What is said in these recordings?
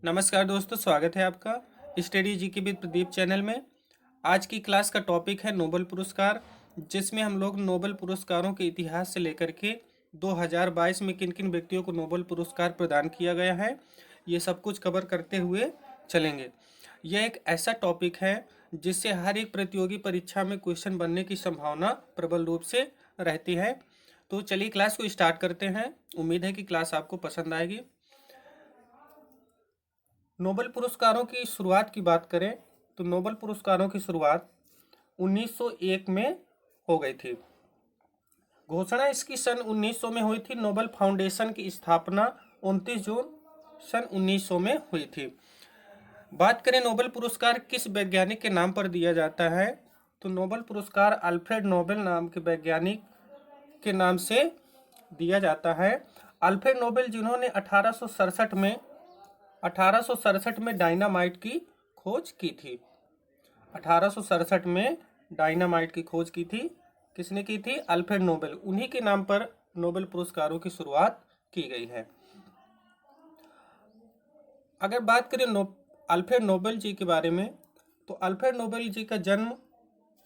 नमस्कार दोस्तों, स्वागत है आपका स्टडी जी के विद प्रदीप चैनल में। आज की क्लास का टॉपिक है नोबेल पुरस्कार, जिसमें हम लोग नोबेल पुरस्कारों के इतिहास से लेकर के 2022 में किन किन व्यक्तियों को नोबेल पुरस्कार प्रदान किया गया है, ये सब कुछ कवर करते हुए चलेंगे। यह एक ऐसा टॉपिक है जिससे हर एक प्रतियोगी परीक्षा में क्वेश्चन बनने की संभावना प्रबल रूप से रहती है। तो चलिए क्लास को स्टार्ट करते हैं। उम्मीद है कि क्लास आपको पसंद आएगी। नोबेल पुरस्कारों की शुरुआत की बात करें तो नोबेल पुरस्कारों की शुरुआत 1901 में हो गई थी। घोषणा इसकी सन 1900 में हुई थी। नोबेल फाउंडेशन की स्थापना 29 जून सन 1900 में हुई थी। बात करें नोबेल पुरस्कार किस वैज्ञानिक के नाम पर दिया जाता है, तो नोबेल पुरस्कार अल्फ्रेड नोबेल नाम के वैज्ञानिक के नाम से दिया जाता है। अल्फ्रेड नोबेल जिन्होंने 1867 में डायनामाइट की खोज की थी। 1867 में डायनामाइट की खोज की थी। किसने की थी? Alfred Nobel. उन्हीं के नाम पर नोबेल पुरस्कारों की शुरुआत की गई है। अगर बात करें अल्फ्रेड नोबेल जी के बारे में, तो अल्फ्रेड नोबेल जी का जन्म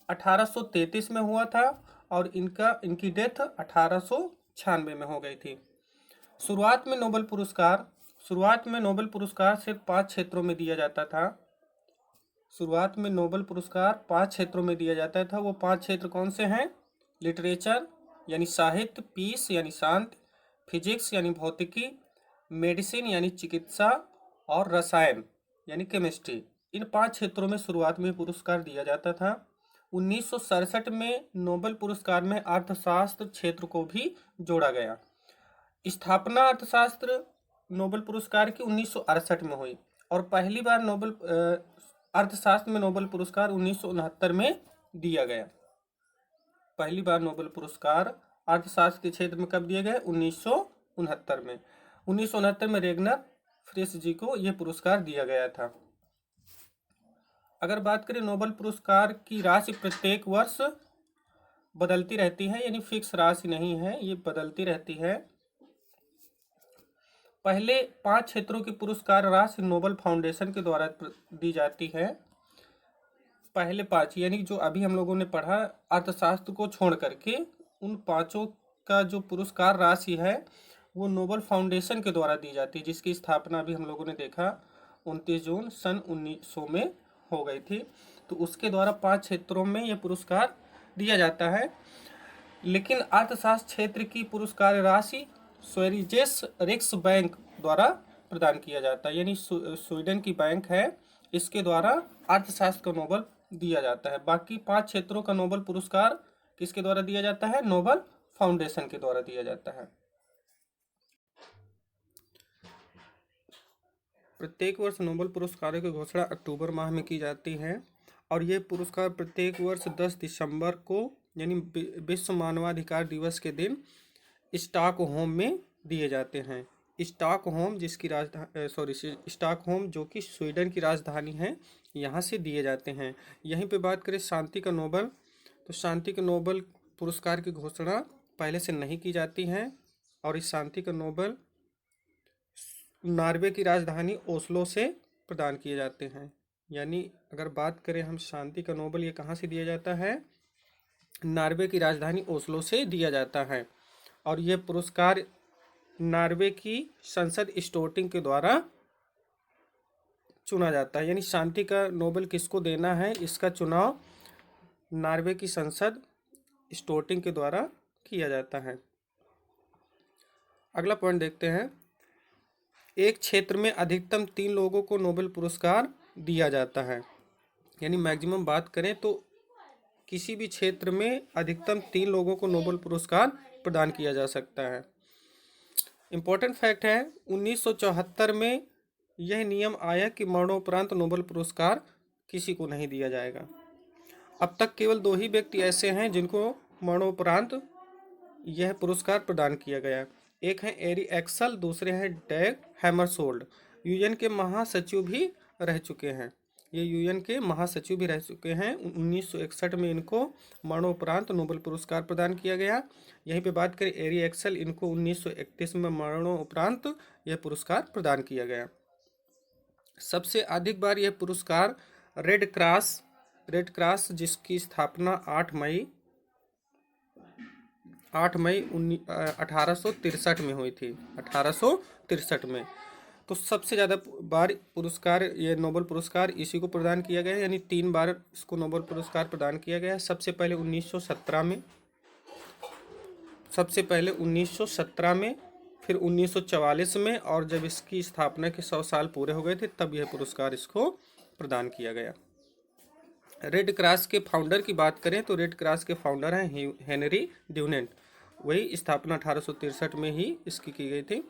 1833 में हुआ था और इनकी डेथ 1896 में हो गई थी। शुरुआत में नोबेल पुरस्कार सिर्फ 5 क्षेत्रों में दिया जाता था। शुरुआत में नोबेल पुरस्कार 5 क्षेत्रों में दिया जाता था। वो 5 क्षेत्र कौन से हैं? लिटरेचर यानी साहित्य, पीस यानी शांति, फिजिक्स यानी भौतिकी, मेडिसिन यानी चिकित्सा और रसायन यानी केमिस्ट्री। इन 5 क्षेत्रों में शुरुआत में पुरस्कार दिया जाता था। 1967 में नोबेल पुरस्कार में अर्थशास्त्र क्षेत्र को भी जोड़ा गया। स्थापना अर्थशास्त्र नोबेल पुरस्कार की 1968 में हुई और पहली बार अर्थशास्त्र में नोबेल पुरस्कार 1969 में दिया गया। पहली बार नोबेल पुरस्कार अर्थशास्त्र के क्षेत्र में कब दिए गए? 1969 में। 1969 में रेगनर फ्रेश जी को यह पुरस्कार दिया गया था। अगर बात करें नोबेल पुरस्कार की राशि प्रत्येक वर्ष बदलती रहती है, यानी फिक्स राशि नहीं है, ये बदलती रहती है। पहले 5 क्षेत्रों की पुरस्कार राशि नोबेल फाउंडेशन के द्वारा दी जाती है। पहले 5 यानी जो अभी हम लोगों ने पढ़ा अर्थशास्त्र को छोड़ करके, उन 5 का जो पुरस्कार राशि है वो नोबेल फाउंडेशन के द्वारा दी जाती है, जिसकी स्थापना भी हम लोगों ने देखा 29 जून सन 1900 में हो गई थी। तो उसके द्वारा 5 क्षेत्रों में यह पुरस्कार दिया जाता है। लेकिन अर्थशास्त्र क्षेत्र की पुरस्कार राशि स्वेरिजेस रिक्स बैंक द्वारा प्रदान किया जाता है, यानी स्वीडन की बैंक है, इसके द्वारा अर्थशास्त्र का नोबेल दिया जाता है। बाकी 5 क्षेत्रों का नोबेल पुरस्कार किसके द्वारा दिया जाता है? नोबेल फाउंडेशन के द्वारा दिया जाता है। प्रत्येक वर्ष नोबेल पुरस्कारों की घोषणा अक्टूबर माह में की जाती है और ये पुरस्कार प्रत्येक वर्ष 10 दिसंबर को यानी विश्व मानवाधिकार दिवस के दिन स्टॉकहोम में दिए जाते हैं। स्टॉकहोम जो कि स्वीडन की राजधानी है, यहाँ से दिए जाते हैं। यहीं पे बात करें शांति का नोबेल, तो शांति के नोबेल पुरस्कार की घोषणा पहले से नहीं की जाती है और इस शांति का नोबेल नॉर्वे की राजधानी ओस्लो से प्रदान किए जाते हैं। यानी अगर बात करें हम शांति का नोबेल, ये कहाँ से दिया जाता है? नॉर्वे की राजधानी ओस्लो से दिया जाता है और यह पुरस्कार नॉर्वे की संसद स्टोर्टिंग के द्वारा चुना जाता है। यानी शांति का नोबेल किसको देना है, इसका चुनाव नॉर्वे की संसद स्टोर्टिंग के द्वारा किया जाता है। अगला पॉइंट देखते हैं। एक क्षेत्र में अधिकतम 3 लोगों को नोबेल पुरस्कार दिया जाता है। यानी मैक्सिमम बात करें तो किसी भी क्षेत्र में अधिकतम 3 लोगों को नोबेल पुरस्कार प्रदान किया जा सकता है। इम्पोर्टेंट फैक्ट है, 1974 में यह नियम आया कि मरणोपरांत नोबेल पुरस्कार किसी को नहीं दिया जाएगा। अब तक केवल 2 ही व्यक्ति ऐसे हैं जिनको मरणोपरांत यह पुरस्कार प्रदान किया गया। एक है एरी एक्सल, दूसरे हैं डैग हैमरशोल्ड। यूएन के महासचिव भी रह चुके हैं। ये यूएन के महासचिव भी रह चुके हैं। 1961 में इनको मरणोपरांत नोबेल पुरस्कार प्रदान किया गया। यहीं पे बात करें एरी एक्सल, इनको 1931 में मरणोपरांत यह पुरस्कार प्रदान किया गया। सबसे अधिक बार यह पुरस्कार रेड क्रॉस जिसकी स्थापना 8 मई 1863 में हुई थी, 1863 में। तो सबसे ज़्यादा बार पुरस्कार, ये नोबेल पुरस्कार इसी को प्रदान किया गया है, यानी 3 बार इसको नोबेल पुरस्कार प्रदान किया गया है। सबसे पहले 1917 में, फिर 1944 में, और जब इसकी स्थापना के 100 साल पूरे हो गए थे तब यह पुरस्कार इसको प्रदान किया गया। रेड क्रॉस के फाउंडर की बात करें तो रेड क्रॉस के फाउंडर हैं हेनरी ड्यूनेंट, वही स्थापना 1863 में ही इसकी की गई थी।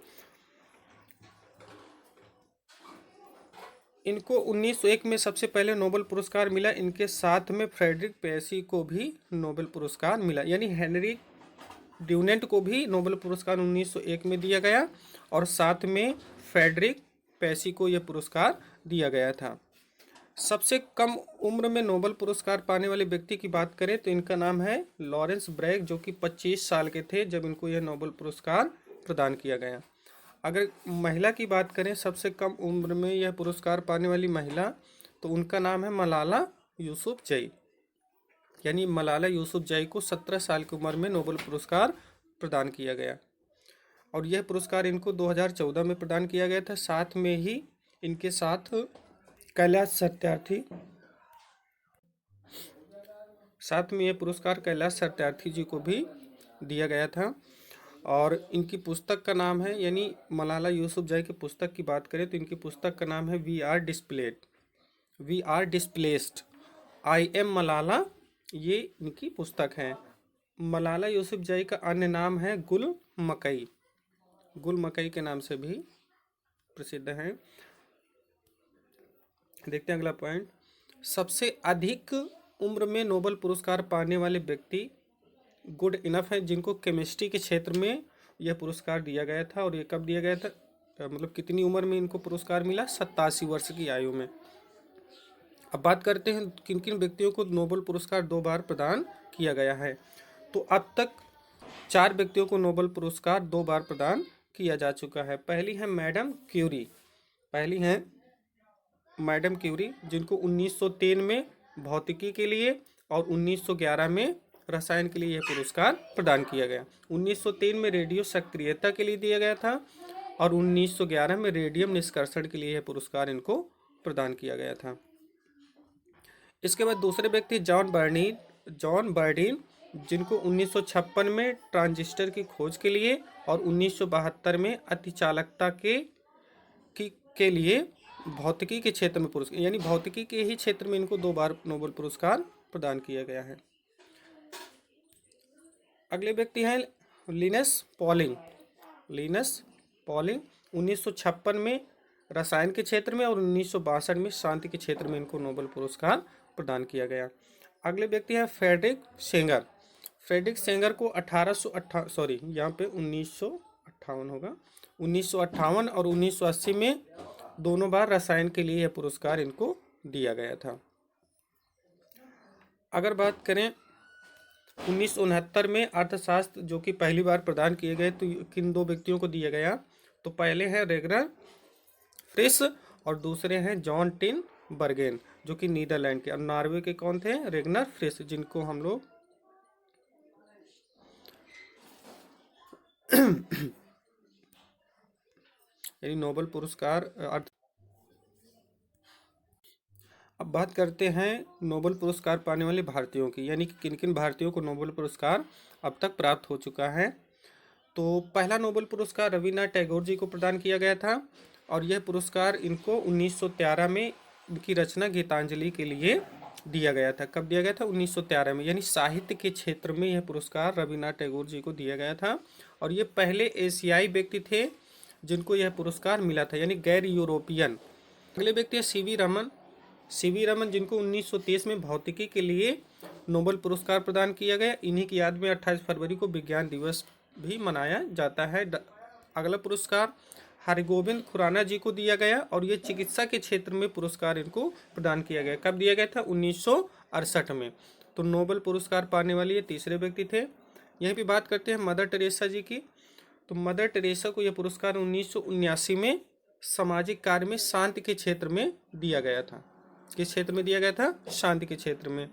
इनको 1901 में सबसे पहले नोबेल पुरस्कार मिला। इनके साथ में फ्रेडरिक पेसी को भी नोबेल पुरस्कार मिला, यानी हेनरी ड्यूनेंट को भी नोबेल पुरस्कार 1901 में दिया गया और साथ में फ्रेडरिक पेसी को यह पुरस्कार दिया गया था। सबसे कम उम्र में नोबेल पुरस्कार पाने वाले व्यक्ति की बात करें तो इनका नाम है लॉरेंस ब्रैग, जो कि 25 साल के थे जब इनको यह नोबेल पुरस्कार प्रदान किया गया। अगर महिला की बात करें सबसे कम उम्र में यह पुरस्कार पाने वाली महिला, तो उनका नाम है मलाला यूसुफजई, यानी मलाला यूसुफजई को 17 साल की उम्र में नोबेल पुरस्कार प्रदान किया गया और यह पुरस्कार इनको 2014 में प्रदान किया गया था। साथ में ही इनके साथ यह पुरस्कार कैलाश सत्यार्थी जी को भी दिया गया था। और इनकी पुस्तक का नाम है, यानी मलाला यूसुफजई की पुस्तक की बात करें तो इनकी पुस्तक का नाम है we are displaced, I am Malala, ये इनकी पुस्तक है। मलाला यूसुफजई का अन्य नाम है गुल मकई के नाम से भी प्रसिद्ध हैं। देखते हैं अगला पॉइंट। सबसे अधिक उम्र में नोबेल पुरस्कार पाने वाले व्यक्ति गुड इनफ है, जिनको केमिस्ट्री के क्षेत्र में यह पुरस्कार दिया गया था। और ये कब दिया गया था, मतलब कितनी उम्र में इनको पुरस्कार मिला, 87 वर्ष की आयु में। अब बात करते हैं किन किन व्यक्तियों को नोबेल पुरस्कार 2 बार प्रदान किया गया है। तो अब तक 4 व्यक्तियों को नोबेल पुरस्कार 2 बार प्रदान किया जा चुका है। पहली है मैडम क्यूरी, जिनको 1903 में भौतिकी के लिए और 1911 में रसायन के लिए यह पुरस्कार प्रदान किया गया। 1903 में रेडियो सक्रियता के लिए दिया गया था और 1911 में रेडियम निष्कर्षण के लिए यह पुरस्कार इनको प्रदान किया गया था। इसके बाद दूसरे व्यक्ति जॉन बर्डीन, जिनको 1956 में ट्रांजिस्टर की खोज के लिए और 1972 में अतिचालकता के लिए भौतिकी के क्षेत्र में पुरस्कार, यानी भौतिकी के ही क्षेत्र में इनको 2 बार नोबेल पुरस्कार प्रदान किया गया है। अगले व्यक्ति हैं लिनस पॉलिंग, 1956 में रसायन के क्षेत्र में और 1962 में शांति के क्षेत्र में इनको नोबेल पुरस्कार प्रदान किया गया। अगले व्यक्ति हैं फ्रेडरिक सेंगर को 1958 और 1980 में दोनों बार रसायन के लिए यह पुरस्कार इनको दिया गया था। अगर बात करें 1969 में अर्थशास्त्र, जो कि पहली बार प्रदान किए गए, तो किन 2 व्यक्तियों को दिया गया, तो पहले हैं रेगनर फ्रिस और दूसरे हैं जॉन टिन बर्गेन, जो कि नीदरलैंड के, और नॉर्वे के कौन थे, रेगनर फ्रिस, जिनको हम लोग यानी नोबेल पुरस्कार। अब बात करते हैं नोबेल पुरस्कार पाने वाले भारतीयों की, यानी कि किन किन भारतीयों को नोबेल पुरस्कार अब तक प्राप्त हो चुका है। तो पहला नोबेल पुरस्कार रविन्द्रनाथ टैगोर जी को प्रदान किया गया था और यह पुरस्कार इनको 1913 में इनकी रचना गीतांजलि के लिए दिया गया था। कब दिया गया था, 1913 में, यानी साहित्य के क्षेत्र में यह पुरस्कार रविन्द्रनाथ टैगोर जी को दिया गया था और ये पहले एशियाई व्यक्ति थे जिनको यह पुरस्कार मिला था, यानी गैर यूरोपियन। अगले व्यक्ति है सीवी रमन, जिनको 1930 में भौतिकी के लिए नोबेल पुरस्कार प्रदान किया गया। इन्हीं की याद में 28 फरवरी को विज्ञान दिवस भी मनाया जाता है। अगला पुरस्कार हरगोविंद खुराना जी को दिया गया और ये चिकित्सा के क्षेत्र में पुरस्कार इनको प्रदान किया गया। कब दिया गया था, 1968 में। तो नोबेल पुरस्कार पाने वाले ये तीसरे व्यक्ति थे। यहीं पे बात करते हैं मदर टेरेसा जी की। तो मदर टेरेसा को यह पुरस्कार 1979 में सामाजिक कार्य में शांति के क्षेत्र में दिया गया था। किस क्षेत्र में दिया गया था? शांति के क्षेत्र में।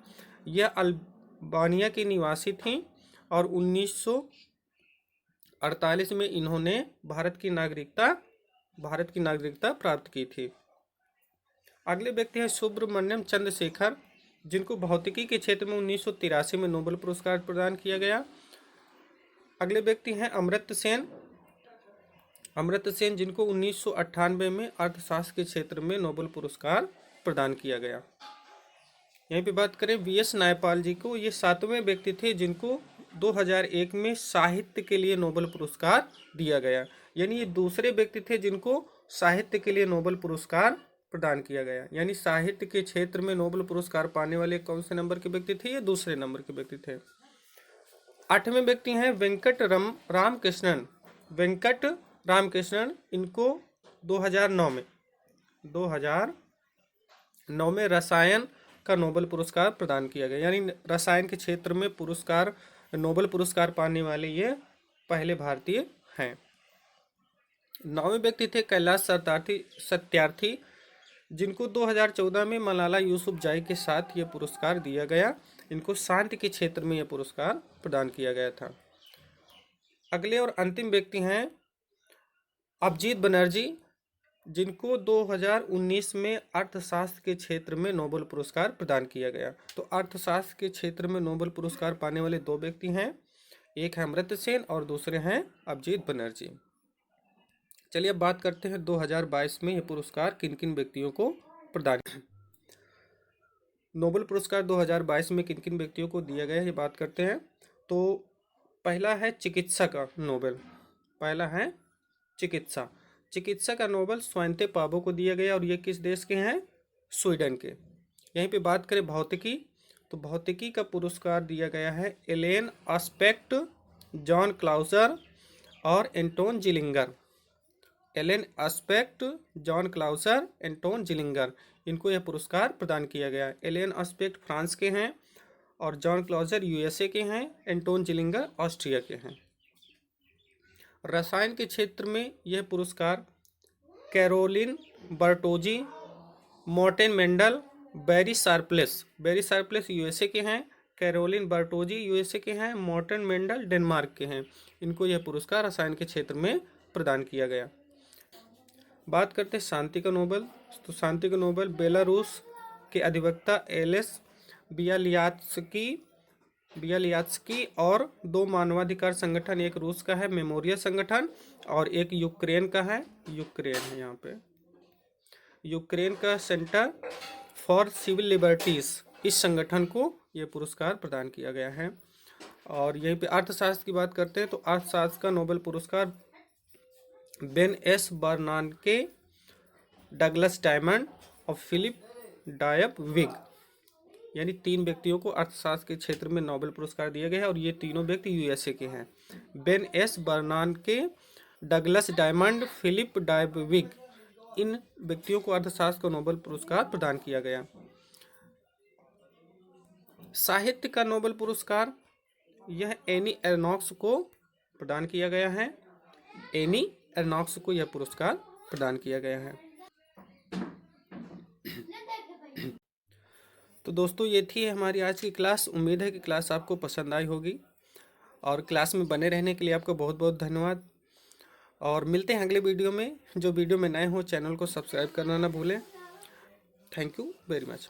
यह अल्बानिया की निवासी थी और 1948 में इन्होंने भारत की नागरिकता प्राप्त की थी। अगले व्यक्ति है सुब्रमण्यम चंद्रशेखर, जिनको भौतिकी के क्षेत्र में 1983 में नोबेल पुरस्कार प्रदान किया गया। अगले व्यक्ति हैं अमर्त्य सेन, जिनको 1998 में अर्थशास्त्र के क्षेत्र में नोबेल पुरस्कार प्रदान किया गया। यहीं पे बात करें वीएस नायपाल जी को, ये 7वें व्यक्ति थे जिनको 2001 में साहित्य के लिए नोबेल पुरस्कार दिया गया। यानी ये दूसरे व्यक्ति थे जिनको साहित्य के लिए नोबेल पुरस्कार प्रदान किया गया। यानी साहित्य के क्षेत्र में नोबेल पुरस्कार पाने वाले कौन से नंबर के व्यक्ति थे? ये दूसरे नंबर के व्यक्ति थे। 8वें व्यक्ति हैं वेंकट रामकृष्णन। इनको 2009 में रसायन का नोबेल पुरस्कार प्रदान किया गया। यानी रसायन के क्षेत्र में नोबेल पुरस्कार पाने वाले ये पहले भारतीय हैं। 9वें व्यक्ति थे कैलाश सत्यार्थी, जिनको 2014 में मलाला यूसुफजाई के साथ ये पुरस्कार दिया गया। इनको शांति के क्षेत्र में यह पुरस्कार प्रदान किया गया था। अगले और अंतिम व्यक्ति हैं अभिजीत बनर्जी, जिनको 2019 में अर्थशास्त्र के क्षेत्र में नोबेल पुरस्कार प्रदान किया गया। तो अर्थशास्त्र के क्षेत्र में नोबेल पुरस्कार पाने वाले 2 व्यक्ति हैं, एक है अमर्त्य सेन और दूसरे हैं अभिजीत बनर्जी। चलिए अब बात करते हैं 2022 में ये पुरस्कार किन किन व्यक्तियों को प्रदान नोबेल पुरस्कार 2022 में किन किन व्यक्तियों को दिया गया, ये बात करते हैं। तो पहला है चिकित्सा का नोबेल। पहला है चिकित्सा का नोबेल स्वाइनते पाबो को दिया गया और ये किस देश के हैं? स्वीडन के। यहीं पे बात करें भौतिकी, तो भौतिकी का पुरस्कार दिया गया है एलेन एस्पेक्ट, जॉन क्लाउजर और Anton Zeilinger. Alain Aspect, John Clauser, Anton Zeilinger, इनको यह पुरस्कार प्रदान किया गया। एलेन एस्पेक्ट फ्रांस के हैं और जॉन क्लाउजर यूएसए के हैं, एंटोन जिलिंगर ऑस्ट्रिया के हैं। रसायन के क्षेत्र में यह पुरस्कार कैरोलिन बर्टोजी, मॉर्टेन मेंडल, बैरी शार्पलेस यूएसए के हैं, कैरोलिन बर्टोजी यूएसए के हैं, मॉर्टेन मेंडल डेनमार्क के हैं। इनको यह पुरस्कार रसायन के क्षेत्र में प्रदान किया गया। बात करते हैं शांति का नोबेल। तो शांति का नोबेल बेलारूस के अधिवक्ता एलेस बियालियात्स्की और 2 मानवाधिकार संगठन, एक रूस का है मेमोरियल संगठन और एक यूक्रेन का है, यहाँ पे यूक्रेन का सेंटर फॉर सिविल लिबर्टीज, इस संगठन को यह पुरस्कार प्रदान किया गया है। और यहीं पे अर्थशास्त्र की बात करते हैं तो अर्थशास्त्र का नोबेल पुरस्कार Ben S Bernanke, Douglas diamond और फिलिप डायबविग, यानी 3 व्यक्तियों को अर्थशास्त्र के क्षेत्र में नोबेल पुरस्कार दिया गया है और ये तीनों व्यक्ति यूएसए के हैं। Ben S Bernanke, Douglas Diamond, Philip Dybvig, इन व्यक्तियों को अर्थशास्त्र का नोबेल पुरस्कार प्रदान किया गया। साहित्य का नोबेल पुरस्कार यह एनी एर्नॉक्स को प्रदान किया गया है। एनी एर्नॉक्स को यह पुरस्कार प्रदान किया गया है। तो दोस्तों ये थी हमारी आज की क्लास। उम्मीद है कि क्लास आपको पसंद आई होगी और क्लास में बने रहने के लिए आपका बहुत बहुत धन्यवाद। और मिलते हैं अगले वीडियो में। जो वीडियो में नए हो चैनल को सब्सक्राइब करना ना भूलें। Thank you very much.